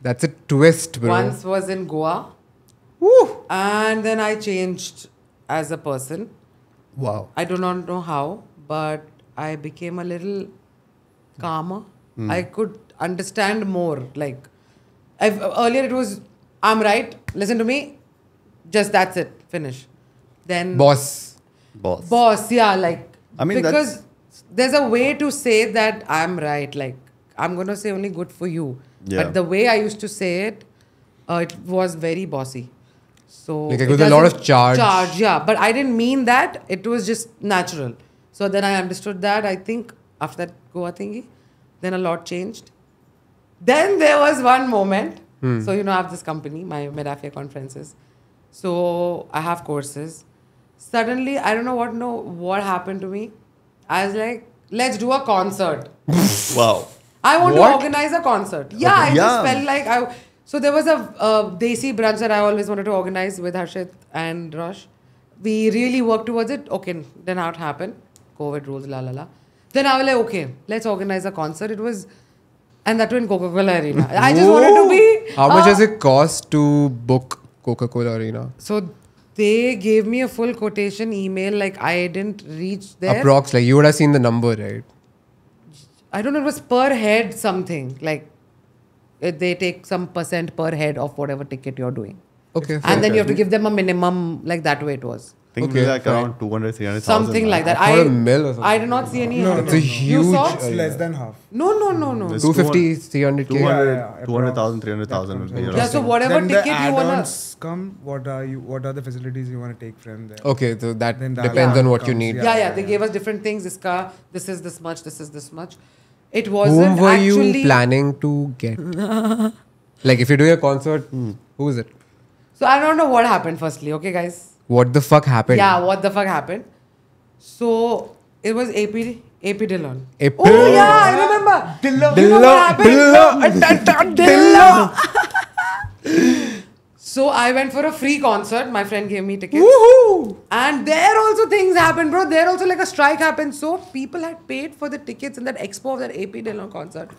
That's a twist, bro. Once was in Goa. Woo! And then I changed as a person. Wow. I do not know how, but I became a little calmer. I could understand more. Like, earlier it was, I'm right, listen to me, just that's it, finish. Then Boss. Boss. yeah, like, I mean, because there's a way to say that I'm right. Like, I'm going to say only good for you. Yeah. But the way I used to say it, it was very bossy. So Like, it with a lot of doesn't- charge. yeah. But I didn't mean that. It was just natural. So then I understood that. I think after that Goa thingy, then a lot changed. Then there was one moment. So, you know, I have this company, my Medafia conferences. So I have courses. Suddenly, I don't know what happened to me. I was like, let's do a concert. Wow. I want What? to organize a concert. Yeah, I just Yeah. felt like So there was a Desi brunch that I always wanted to organize with Harshit and Rosh. We really worked towards it. Okay, then how it happened? COVID rules, la la la. Then I was like, okay, let's organize a concert. It was, and that too in Coca-Cola Arena. I just wanted to be. How much does it cost to book Coca-Cola Arena? So they gave me a full quotation email. Like I didn't reach there. Approx, like you would have seen the number, right? I don't know. It was per head something. Like they take some percent per head of whatever ticket you're doing. Okay. And then you have to give them a minimum, like that way it was. I think Okay, like fine. around 200, 300,000. Something like that. I thought a mil or something. I did not see any. No, It's a You huge. saw? It's less than half. No. It's 250, 300k. 200, Yeah, 200,000, approx. 300,000 will be Yeah, around. Yeah, so whatever Then ticket the you wanna. add-ons come. What are the facilities you want to take from there? Okay, so that Then the depends add-on on what you comes, need. Yeah. They gave us different things. This is this much. This is this much. It Whom wasn't were actually. you planning to get? Like if you're doing a concert, who is it? So I don't know what happened. Firstly, okay, guys. What the fuck happened? Yeah, what the fuck happened? So it was AP Dillon. AP. Oh yeah, I remember. You know what happened? So I went for a free concert. My friend gave me tickets. Woohoo! And there also things happened, bro. There also like a strike happened. So people had paid for the tickets in that expo of that AP Dillon concert.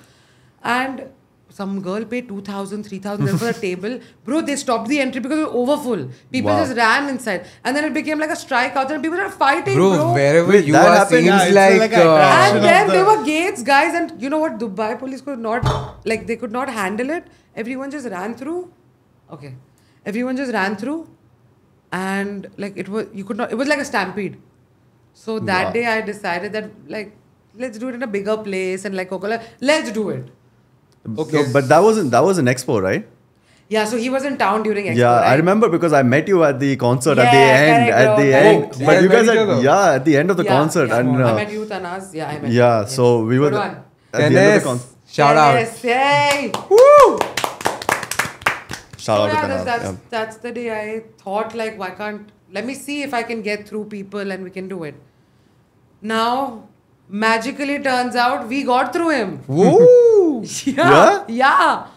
And some girl paid 2,000, 3,000 for the table. Bro, they stopped the entry because it was overfull. People Wow. just ran inside. And then it became like a strike out there and people were fighting, bro. Wherever Wait, you that are happened? seems Yeah, it's like, like a And of then the- there were gates, guys, and you know what? Dubai police could not, like, they could not handle it. Everyone just ran through. Okay. Everyone just ran through, and like it was like a stampede. So that Wow. day I decided that, like, let's do it in a bigger place and like Coca-Cola, let's do it. Okay. So, but that was an expo, right? Yeah, so he was in town during Expo, Yeah, I right? remember because I met you at the concert at the Yeah, end. correct, At the bro, end. correct. But Yeah, you met guys each at, other. at the end of the concert. Yeah. And I met you, Tanaz. Yeah, I met you. yeah, Yes. so we were Good one. at the end of the Dennis, concert. shout out. Yes, yay! Woo! Shout So out to yeah, Kanal. that's the day I thought like, why can't, let me see if I can get through people and we can do it. Now, magically turns out we got through him. Woo! Yeah. Yeah.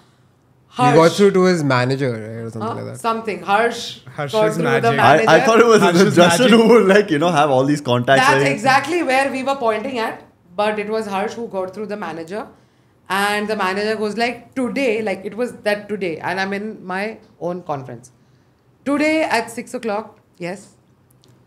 He got through to his manager, right? Or something like that. Something. Harsh Harsh got is through the magic. manager. I thought it was Harsh's Justin magic. who would like, have all these contacts. That's like- exactly where we were pointing at. But it was Harsh who got through the manager. And the manager goes like, today, like it was that today. And I'm in my own conference. Today at 6 o'clock, yes.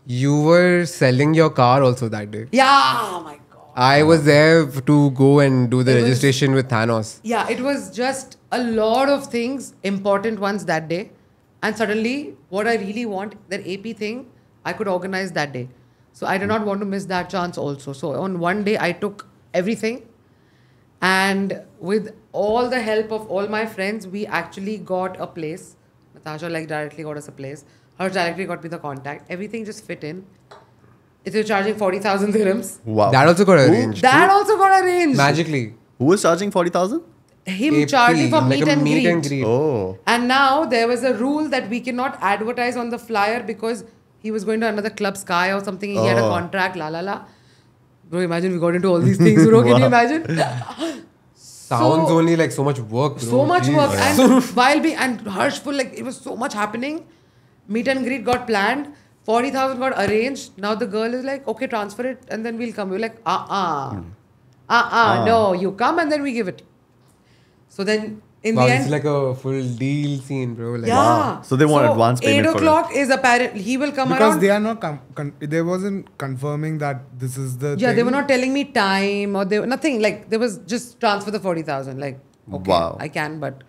You were selling your car also that day. Yeah, oh my God. I was there to go and do the It was- registration with Thanos. Yeah, it was just a lot of things, important ones that day. And suddenly, what I really want, that AP thing, I could organize that day. So I did not want to miss that chance also. So on one day, I took everything. And with all the help of all my friends, we actually got a place. Natasha directly got us a place. Her directly got me the contact. Everything just fit in. It was charging 40,000 dirhams. Wow. That also got arranged. That also got arranged. Magically. Who was charging 40,000? Him AP, charging for like meet a and meet greet. and greet. Oh. And now there was a rule that we cannot advertise on the flyer because he was going to another club, Sky or something. He had a Oh. contract, la la la. Bro, imagine we got into all these things, bro. Can you Wow. imagine? Sounds So- only like so much work, bro. So much Jeez. work. And while being, and Harshful, like it was so much happening. Meet and greet got planned. 40,000 got arranged. Now the girl is like, okay, transfer it and then we'll come. We're like, no, you come and then we give it. So then in Wow, the this end, is like a full deal scene, bro. Like, yeah. Wow. So they want advance payment 8 for it. o'clock is apparent. He will come Because around. they are not they wasn't confirming that this is the Yeah, thing. they were not telling me time or they were nothing. Like there was just transfer the 40,000. Like okay, Wow. I can, but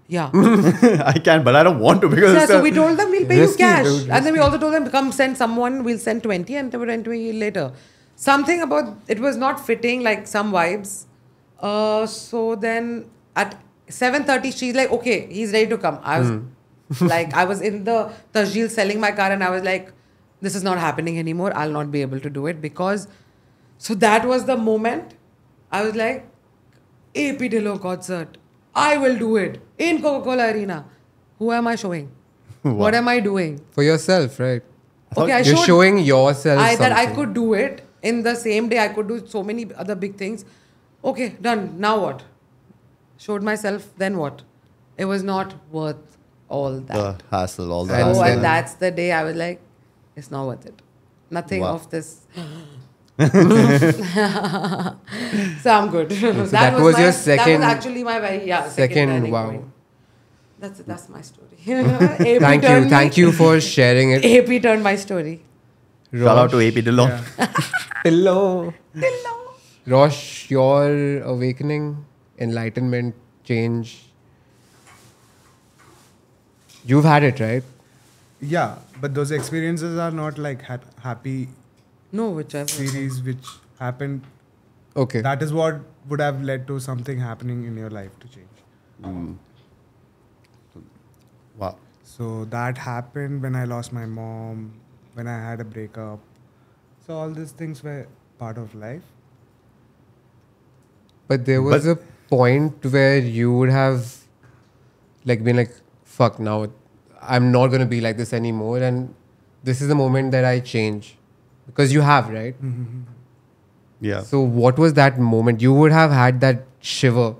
yeah. I can, but I don't want to because Yeah, it's so we told them we'll pay you Risky, cash. dude, And then we also told them come send someone, we'll send 20 and they will send 20 later. Something about it was not fitting, like some vibes. So then at 7:30 she's like, okay, he's ready to come. I was like, I was in the Tajil selling my car and I was like, this is not happening anymore. I'll not be able to do it because so that was the moment I was like, AP Dillon concert. I will do it in Coca-Cola Arena. Who am I showing? What am I doing? for yourself, right? Okay, I You're showed showing yourself that I something. could do it in the same day. I could do so many other big things. Okay, done. Now what? Showed myself. Then what? It was not worth all that. the hassle, all I that. Oh, understand. and that's the day I was like, it's not worth it. Nothing Wow. of this. So I'm good. that was your second- That was actually my very second, turning wow. point. That's my story. AP Thank you. turned me- Thank you for sharing it. AP turned my story. Shout out to AP Dillon. Hello. Rosh, your awakening, enlightenment, change. You've had it, right? Yeah, but those experiences are not like happy No, whichever. series which happened. Okay. That is what would have led to something happening in your life to change. Wow. So that happened when I lost my mom, when I had a breakup. So all these things were part of life. But there was a point where you would have like been like, fuck, now I'm not going to be like this anymore. And this is the moment that I change. Because you have, right? Yeah. So what was that moment? You would have had that shiver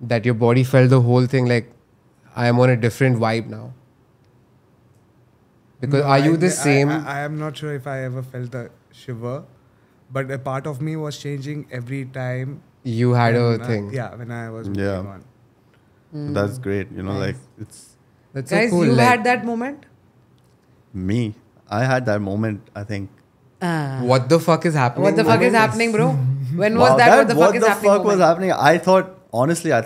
that your body felt the whole thing like, I am on a different vibe now. Because No, are you the same? I am not sure if I ever felt a shiver, but a part of me was changing every time. You had a when thing. when I was Yeah. moving on. That's great. Like it's That's Guys, so cool. you like, had that moment? me. I had that moment, I think. What the fuck is happening? What the fuck is moment? happening, bro? When was Wow, that? What the fuck is happening? was moment? happening? I thought, honestly, I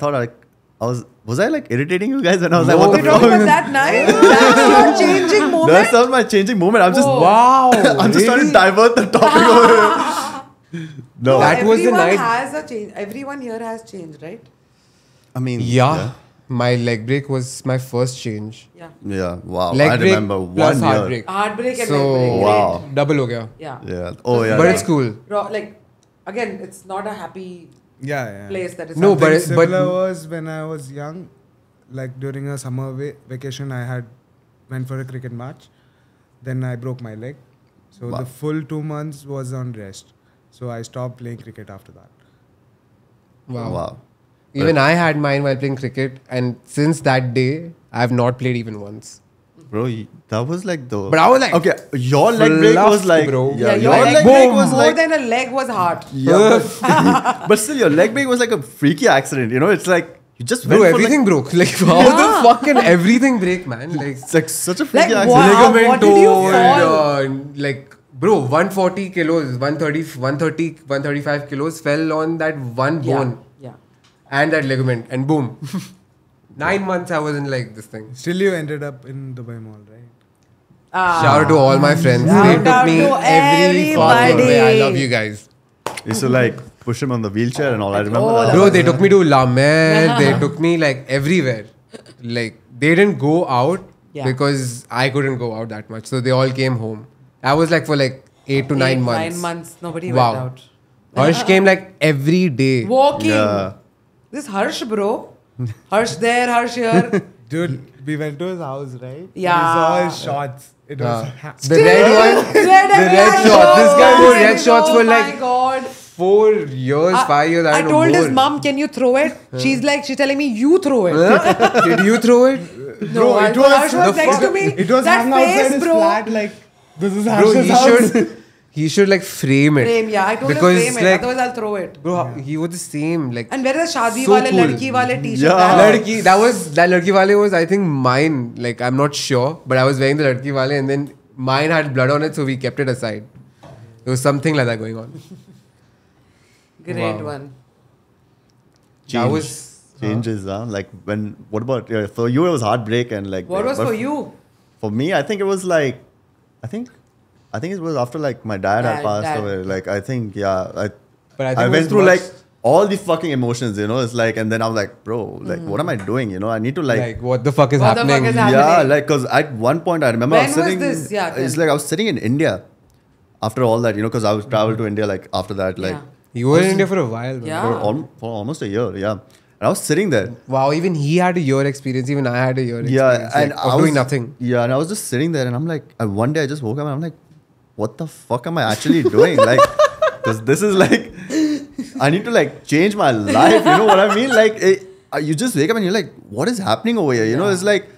was I like irritating you guys when I was like, No. what the You're talking fuck? about that night? That's your changing moment? That's not my changing moment. I'm just, Whoa. Wow. I'm just trying to really? divert the topic over. No, That was the Everyone night- has a change. Everyone here has changed, right? I mean, Yeah. my leg break was my first change. Yeah. Yeah. Wow. Leg I break remember plus 1 year. heartbreak. Heartbreak and So, leg break. wow. Great. Double ho gaya. Yeah. Yeah. Oh yeah. But yeah. it's cool. Like, again, it's not a happy Yeah. place that is. No, happening. but- Similar was when I was young, like during a summer vacation, I went for a cricket match. Then I broke my leg. So Wow. the full 2 months was on rest. So I stopped playing cricket after that. Wow. Even I had mine while playing cricket, and since that day, I have not played even once. Bro, that was like the. But I was like, okay, your leg break was fluffed, like, bro. yeah, your your leg break break was more like, than a leg was hard. yeah, but still, your leg break was like a freaky accident. You know, it's like you just went Bro, for everything broke. Like, how the fuck can everything break, man? Like, it's like such a freaky Like, accident. wow. What did you fall? Like, bro, 140 kilos, 135 kilos fell on that one bone Yeah. and that ligament, and boom. 9 months I was in like this thing. Still, you ended up in Dubai Mall, right? Shout out to all my friends. Shout They took out me to every fucking everybody. way. I love you guys. Used to like push him on the wheelchair and all. I remember Oh, that. Bro, they took me to La Mer. They took me like everywhere. Like, they didn't go out Yeah. because I couldn't go out that much. So they all came home. I was like for like 8 to 9 months. 9 months. Nobody Wow. went out. Harsh came like every day. Walking. Yeah. This Harsh, bro. Harsh there, Harsh here. Dude, we went to his house, right? Yeah. We saw his shots. It was. The red one. Red The and red black shorts. This guy wore red shorts. shorts for Oh like my god. 4 years, 5 years. I I don't know told his more. mom, can you throw it? She's telling me, you throw it. Huh? Did you throw it? No, it Harsh was the next fuck? to me. It was that hung outside face, his bro. flat, like, this is Bro, Harsh's house. he should like frame it. Frame, yeah. I told Because him frame it. like, Otherwise, I'll throw it. bro, he was the same. Like, And where is the Shadi So wale, cool. ladki wale t-shirt? Yeah. Ladki, that Ladki Wale was, I think, mine. Like, I'm not sure, but I was wearing the Ladki Wale, and then mine had blood on it, so we kept it aside. There was something like that going on. Great Wow. one. That was. Changes, huh? Like when, what about, for you it was heartbreak and like. What was but for you? For me, I think it was like, I think it was after like my dad had passed Dad. away. Like I think, yeah, But I think I it was went through much- like all the fucking emotions, you know. It's like, and then I was like, bro, like what am I doing? You know, I need to Like, what the fuck is What the fuck happening? is happening? yeah, like because at one point I remember I was When was sitting. this? Yeah, it's tell like I was sitting in India after all that, you know, because I was traveled to India like after that, like Yeah. You were in India for a while, man. Yeah. for almost a year, yeah. And I was sitting there. Wow, even he had a year experience. Even I had a year Yeah, experience. and like, I of was doing nothing. Yeah, and I was just sitting there, and I'm like, and one day I just woke up, and I'm like, what the fuck am I actually doing? Like, because this is like, I need to like change my life. You know what I mean? Like, you just wake up and you're like, what is happening over here? You know, it's like,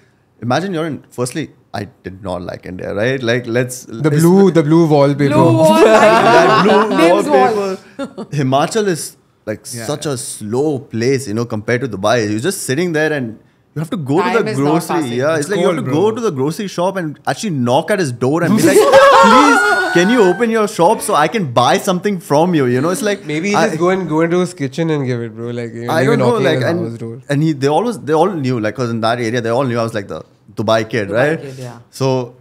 imagine you're in. Firstly, I did not like India, right? Like, The blue wallpaper. Blue wall. that blue Nims wallpaper. Himachal is like such a slow place, you know, compared to Dubai. You're just sitting there and you have to go Time to the is not grocery. passing. Yeah, it's like you have to cold, go bro. to the grocery shop and actually knock at his door and be like, please, can you open your shop so I can buy something from you? You know, it's like Maybe just go into his kitchen and give it, bro. Like, you I leave it don't know, knocking like, at his house door. and they all knew, like, cause in that area they all knew I was like the Dubai kid, Dubai right? kid, yeah. So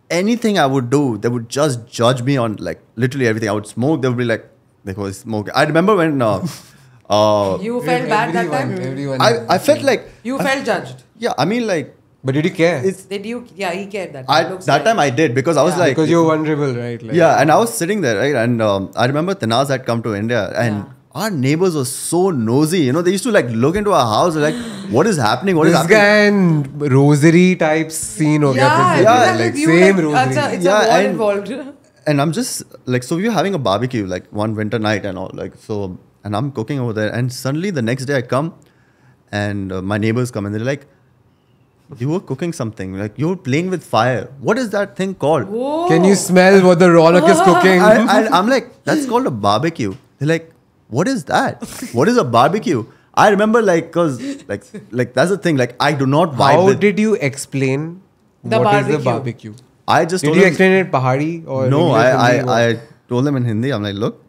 anything I would do, they would just judge me on like literally everything. I would smoke, they would be like, they go smoke. I remember when You felt bad that time? Everyone. I felt like You felt judged. yeah, I mean like But did you care? it's Did you? Yeah, he cared that. I It looks that like. time I did because I was Yeah. like Because you're vulnerable, right? Like, yeah, and I was sitting there, right? And I remember Tanaz had come to India and Yeah. our neighbors were so nosy, you know, they used to like look into our house like what is happening? What is This happening? guy and rosary type scene ho gaya. Yeah, फिर से. yeah, Like, you same like, rosary. It's Yeah, a war and- involved. And I'm just like, so we were having a barbecue like one winter night and all, like, so, and I'm cooking over there. And suddenly the next day I come and my neighbors come and they're like, you were cooking something, like you were playing with fire. What is that thing called? Whoa. Can you smell what the Ronak is cooking? I'm like, that's called a barbecue. They're like, what is that? What is a barbecue? I remember like, cause like that's the thing. Like I do not vibe How with. did you explain The what is the barbecue? barbecue? I just Did told you them, explain it Pahadi or no. English, Hindi, what? I told them in Hindi. I'm like, look,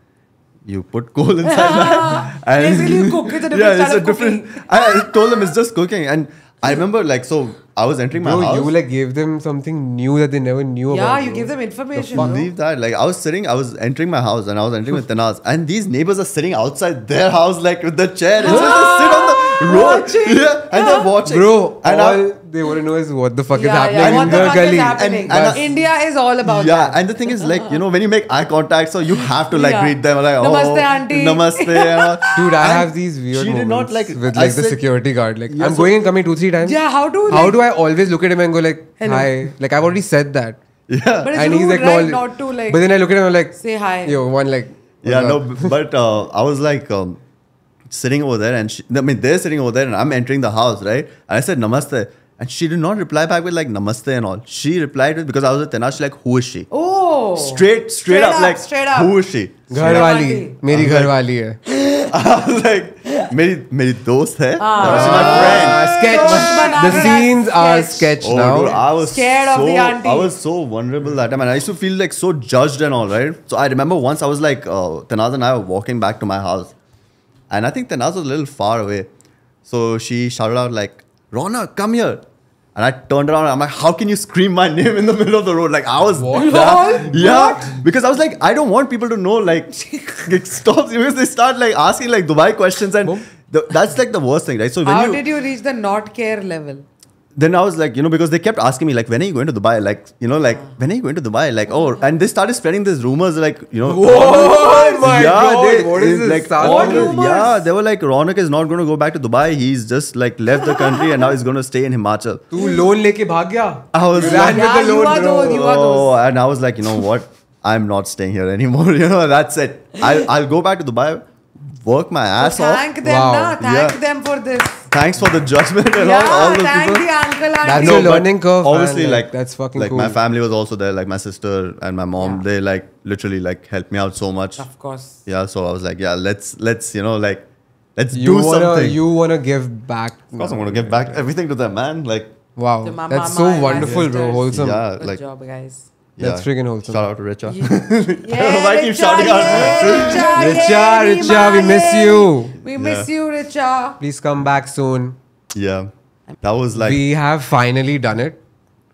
you put coal inside that. Basically, you cook. It's a different yeah, style it's of a different. cooking. I told them it's just cooking, and I remember like so. I was entering my Bro, house. you like gave them something new that they never knew Yeah, about. you bro. give them information. bro. Believe that. Like I was entering my house and I was entering with Tanaz. And these neighbors are sitting outside their house like with the chair. And so they sit on the Watching. Yeah, and they're watching. Bro, And all they want to know is what the fuck is Yeah, happening yeah. in What the the fuck gully. is happening? And- India is all about Yeah, that. and the thing is, like, you know, when you make eye contact, so you have to like Yeah. greet them like, oh, Namaste, auntie. namaste. And all. Dude, I And have these weird she did not moments like with I like the said- security guard. Like Yeah, I'm so- going and coming 2-3 times. Yeah, how do How do I always look at him and go like, Hello. hi? Like I've already said that. Yeah, But it's And rude, he's like, right? no, Not to like But then I look at him and I'm like, say hi. yo, one like. yeah, what's no, up? but I was like sitting over there, and they're sitting over there, and I'm entering the house, right? And I said namaste, and she did not reply back with like namaste and all. She replied with, because I was with Tanash, like, who is she? Oh. Straight up, like, straight up. who is she? घर वाली मेरी घर वाली है. I was like, मेरी दोस्त है. She's my friend. Sketch. The scenes are sketch Oh, now. dude, I was Scared of the auntie. I was so vulnerable that time, and I used to feel like so judged and all, right? So I remember once I was like, Tanaz and I were walking back to my house, and I think Tanaz was a little far away, so she shouted out like, "Ronak, come here!" And I turned around and I'm like, how can you scream my name in the middle of the road? Like I was that, yeah, because I was like, I don't want people to know, like, it stops because they start like asking like Dubai questions, and that's like the worst thing, right? So when How did you reach the not care level? then I was like, you know, because they kept asking me, like, when are you going to Dubai? Like, you know, like, when are you going to Dubai? Like, oh, and they started spreading these rumors, like, you know. Oh my God, they, what is this? like, Sad all rumors? this- yeah, they were like, Ronak is not going to go back to Dubai. He's just like left the country and now he's going to stay in Himachal. तू loan लेके भाग गया. I was You ran like, with the you loan, are bro. those, you are oh, those. and I was like, you know what? I'm not staying here anymore. You know, that's it. I'll go back to Dubai, work my ass off. Thank them, Wow. na. Thank Yeah. them for this. Thanks for the judgment and Yeah, all those thank people. the uncle That's auntie. your but learning curve, man. obviously, Like, like that's fucking like cool. my family was also there, like my sister and my mom. Yeah. They like literally like helped me out so much. Of course. Yeah, so I was like, yeah, let's you know like let's You do something. you wanna give back. Of course, I'm gonna give back everything to them, man. Like, Wow, To my that's mama so and my wonderful, bro. sisters. Wholesome. yeah, Good like job, guys. That's freaking wholesome. Shout out to Richa. Yeah, I keep shouting out. Richa, we miss you. We miss you, Richa. Please come back soon. Yeah, that was like We have finally done it.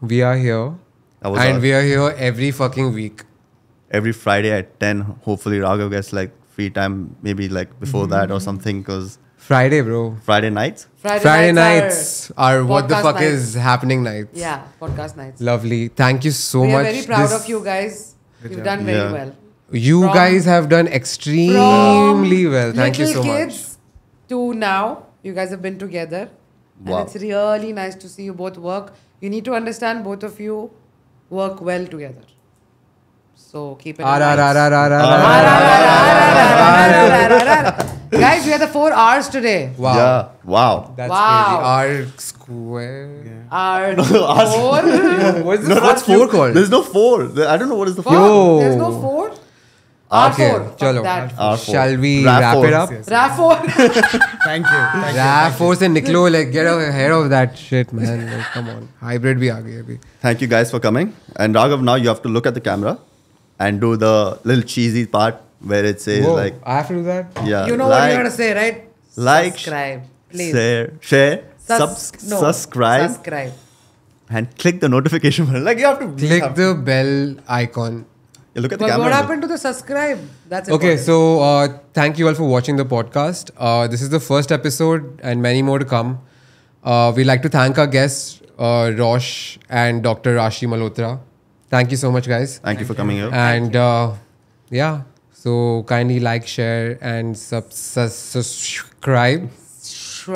We are here. that was And our- we are here every fucking week. every Friday at 10. Hopefully, Raghav gets like free time, maybe like before that or something, because Friday, bro. Friday nights. Friday nights are what the podcast fuck nights. is happening nights. Yeah, podcast nights. Lovely. Thank you so We much. are very proud This- of you guys. You've done Yeah. very well. You From- guys have done extremely well. Thank you so little much. kids to now, you guys have been together. Wow. And it's really nice to see you both work. You need to understand both of you work well together. So keep it in mind. Guys, we are the 4 R's today. Wow. Yeah. Wow. That's Wow. crazy. R square. R4. What's No, this that's R4 called? There's no 4. I don't know what is the 4. Yo. There's no 4? Okay, R4. Fuck chalo. that. R4. Shall we RAV4. wrap it up? Yes. RAV4. Thank you. Thank you. RAV4 and Niklo, like get ahead of that shit, man. Like, come on. Hybrid bhi aa gayi abhi. Thank you guys for coming. And Raghav, now you have to look at the camera and do the little cheesy part where it says Whoa, like, I have to do that? yeah, You know what you're going to say, right? like, Subscribe. Please. share, No. subscribe, Subscribe. and click the notification button. Like you have to Click the bell icon. Yeah, look at the But camera. what happened to the subscribe? That's Okay, important. so thank you all for watching the podcast. This is the first episode and many more to come. We'd like to thank our guests, Rosh and Dr. Rashi Malhotra. Thank you so much, guys. Thank you for coming here. And yeah, so kindly like, share, and subscribe.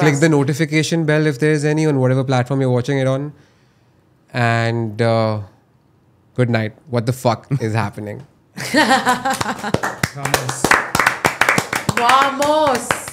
Click the notification bell if there is any on whatever platform you're watching it on. And good night. What the fuck is happening? Vamos.